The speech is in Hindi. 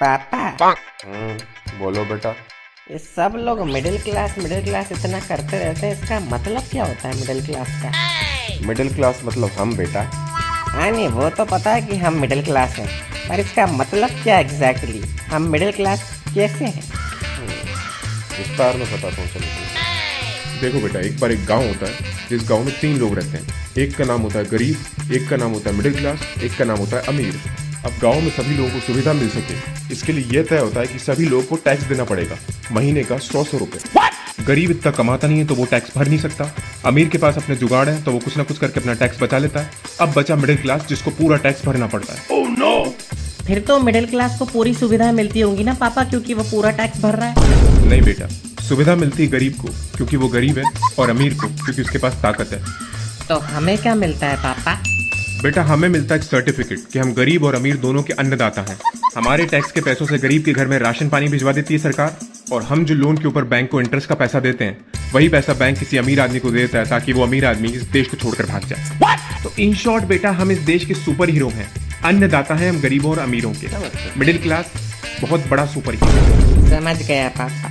पापा, बोलो बेटा। ये सब लोग मिडिल क्लास इतना करते रहते हैं, इसका मतलब क्या होता है मिडिल क्लास का? मिडिल क्लास मतलब हम बेटा। हाँ नहीं, वो तो पता है कि हम मिडिल क्लास हैं, पर इसका मतलब क्या एग्जैक्टली? हम मिडिल क्लास कैसे हैं? विस्तार में बताता हूँ, चलो। देखो बेटा, एक बार एक गांव होता है जिस गांव में 3 लोग रहते हैं। एक का नाम होता है गरीब, एक का नाम होता है मिडिल क्लास, एक का नाम होता है अमीर। अब गांव में सभी लोगों को सुविधा मिल सके, इसके लिए यह तय होता है कि सभी लोगों को टैक्स देना पड़ेगा, महीने का 100 रुपए। गरीब इतना कमाता नहीं है तो वो टैक्स भर नहीं सकता। अमीर के पास अपने जुगाड़ है तो वो कुछ ना कुछ करके अपना टैक्स बचा लेता है। अब बचा मिडिल क्लास, जिसको पूरा टैक्स भरना पड़ता है। Oh no! फिर तो मिडिल क्लास को पूरी सुविधा मिलती होंगी ना पापा, क्योंकि वो पूरा टैक्स भर रहा है। नहीं बेटा, सुविधा मिलती है गरीब को क्योंकि वो गरीब है, और अमीर को क्योंकि उसके पास ताकत है। तो हमें क्या मिलता है पापा? बेटा, हमें मिलता है सर्टिफिकेट कि हम गरीब और अमीर दोनों के अन्नदाता हैं। हमारे टैक्स के पैसों से गरीब के घर में राशन पानी भिजवा देती है सरकार, और हम जो लोन के ऊपर बैंक को इंटरेस्ट का पैसा देते हैं, वही पैसा बैंक किसी अमीर आदमी को देता है ताकि वो अमीर आदमी इस देश को छोड़कर भाग जाए। तो इन शॉर्ट बेटा, हम इस देश के सुपर हीरो हैं। अन्नदाता हैं हम गरीबों और अमीरों के। मिडिल क्लास बहुत बड़ा सुपर हीरो। समझ गया पापा।